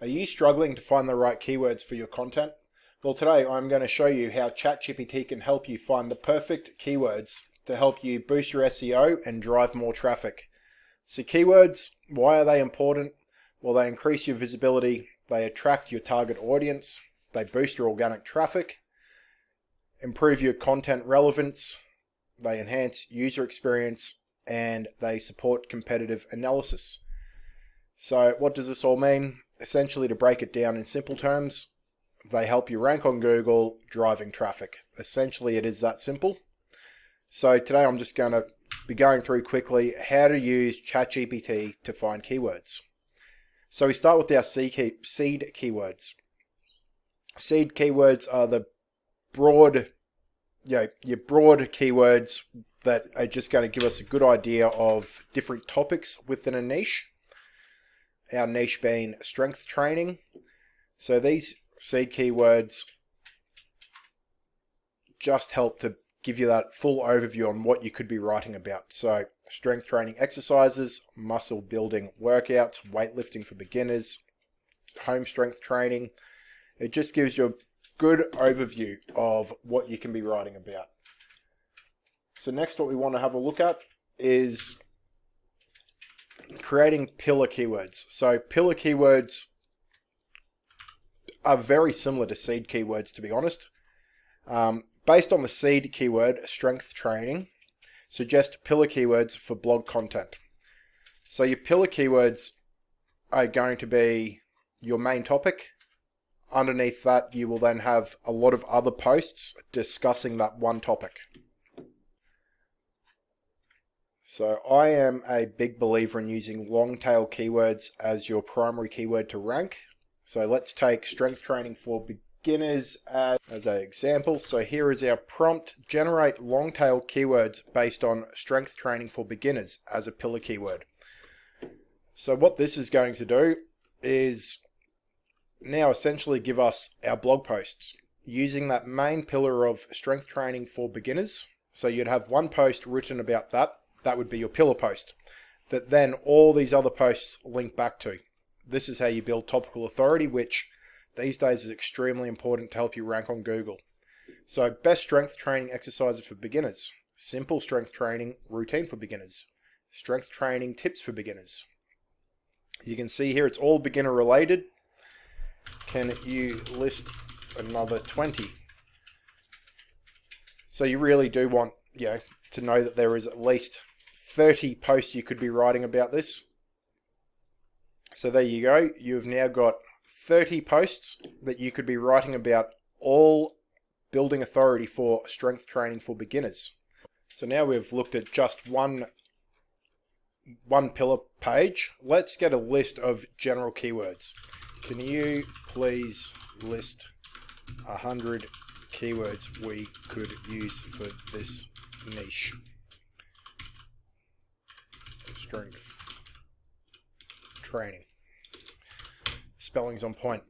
Are you struggling to find the right keywords for your content? Well, today I'm going to show you how ChatGPT can help you find the perfect keywords to help you boost your SEO and drive more traffic. So keywords, why are they important? Well, they increase your visibility, they attract your target audience, they boost your organic traffic, improve your content relevance, they enhance user experience, and they support competitive analysis. So what does this all mean? Essentially, to break it down in simple terms, they help you rank on Google, driving traffic. Essentially, it is that simple. So today I'm just going to be going through quickly how to use ChatGPT to find keywords. So we start with our seed keywords. Seed keywords are the broad, your broad keywords that are just going to give us a good idea of different topics within a niche. Our niche being strength training. So these seed keywords just help to give you that full overview on what you could be writing about. So strength training exercises, muscle building workouts, weightlifting for beginners, home strength training. It just gives you a good overview of what you can be writing about. So next, what we want to have a look at is creating pillar keywords. So pillar keywords are very similar to seed keywords, to be honest. Based on the seed keyword, strength training, suggest pillar keywords for blog content. So your pillar keywords are going to be your main topic. Underneath that, you will then have a lot of other posts discussing that one topic. So I am a big believer in using long tail keywords as your primary keyword to rank. So let's take strength training for beginners as an example. So here is our prompt: generate long tail keywords based on strength training for beginners as a pillar keyword. So what this is going to do is now essentially give us our blog posts using that main pillar of strength training for beginners. So you'd have one post written about that. That would be your pillar post that then all these other posts link back to. This is how you build topical authority, which these days is extremely important to help you rank on Google. So best strength training exercises for beginners, simple strength training routine for beginners, strength training tips for beginners. You can see here it's all beginner related. Can you list another 20? So you really do want, to know that there is at least 30 posts you could be writing about this. So there you go. You've now got 30 posts that you could be writing about, all building authority for strength training for beginners. So now we've looked at just one pillar page. Let's get a list of general keywords. Can you please list 100 keywords we could use for this niche? Strength training. Spelling's on point.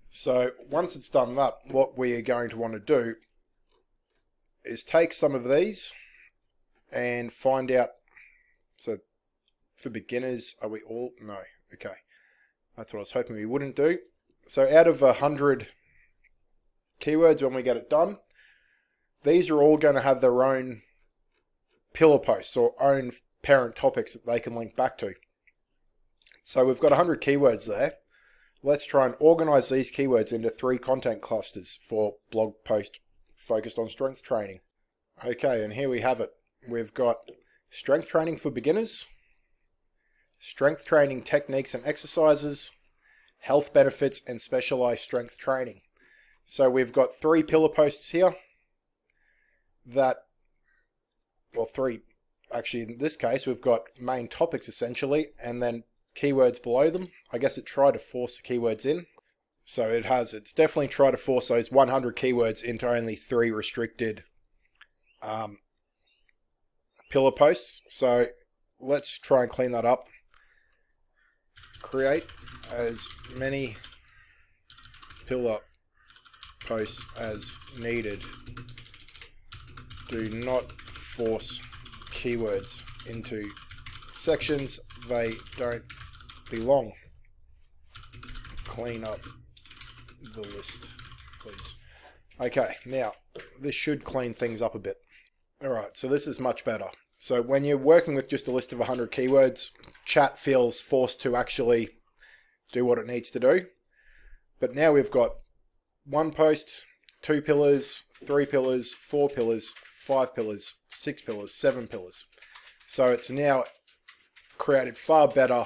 So once it's done that, what we are going to want to do is take some of these and find out. So for beginners, are we all? No. Okay. That's what I was hoping we wouldn't do. So out of 100 keywords, when we get it done, these are all going to have their own pillar posts or own parent topics that they can link back to. So we've got 100 keywords there. Let's try and organize these keywords into 3 content clusters for blog post focused on strength training. Okay, and here we have it. We've got strength training for beginners, strength training techniques and exercises, health benefits, and specialized strength training. So we've got 3 pillar posts here three, actually in this case, we've got main topics essentially, and then keywords below them. I guess it tried to force the keywords in. So it's definitely tried to force those 100 keywords into only 3 restricted pillar posts. So let's try and clean that up. Create as many pillar posts as needed. Do not force keywords into sections they don't belong. clean up the list, please. Okay, now this should clean things up a bit. Alright, so this is much better. So when you're working with just a list of 100 keywords, chat feels forced to actually do what it needs to do. But now we've got 1 post, 2 pillars, 3 pillars, 4 pillars, 5 pillars, 6 pillars, 7 pillars. So it's now created far better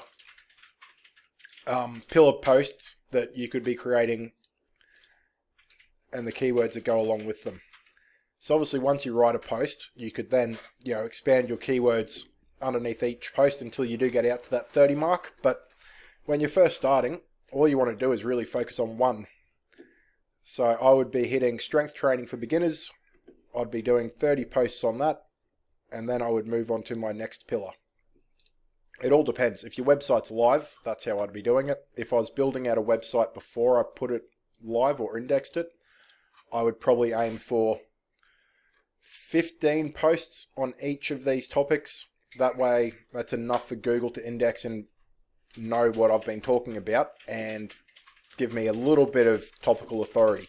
pillar posts that you could be creating and the keywords that go along with them. So obviously once you write a post, you could then, expand your keywords underneath each post until you do get out to that 30 mark. But when you're first starting, all you want to do is really focus on one. So I would be hitting strength training for beginners. I'd be doing 30 posts on that, and then I would move on to my next pillar. It all depends. If your website's live, that's how I'd be doing it. If I was building out a website before I put it live or indexed it, I would probably aim for 15 posts on each of these topics. That way, that's enough for Google to index and know what I've been talking about and give me a little bit of topical authority.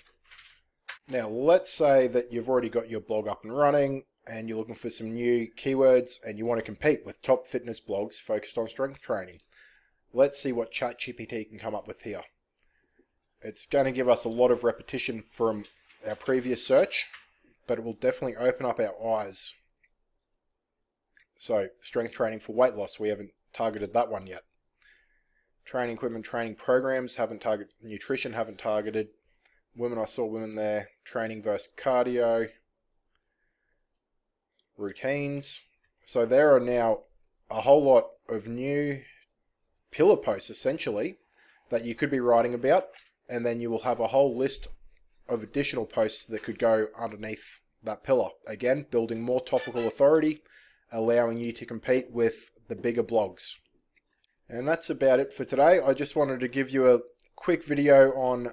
Now, let's say that you've already got your blog up and running and you're looking for some new keywords and you want to compete with top fitness blogs focused on strength training. Let's see what ChatGPT can come up with here. It's going to give us a lot of repetition from our previous search, but it will definitely open up our eyes. So, strength training for weight loss, we haven't targeted that one yet. Training equipment, training programs, haven't targeted. Nutrition, haven't targeted. Women, I saw women there. Training versus cardio. Routines. So there are now a whole lot of new pillar posts, essentially, that you could be writing about, and then you will have a whole list of additional posts that could go underneath that pillar. Again, building more topical authority, allowing you to compete with the bigger blogs. And that's about it for today. I just wanted to give you a quick video on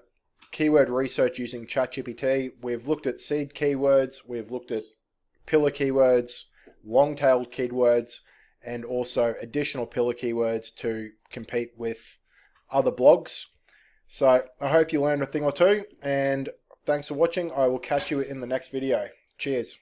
keyword research using ChatGPT. We've looked at seed keywords, we've looked at pillar keywords, long-tailed keywords, and also additional pillar keywords to compete with other blogs. So I hope you learned a thing or two, and thanks for watching. I will catch you in the next video. Cheers.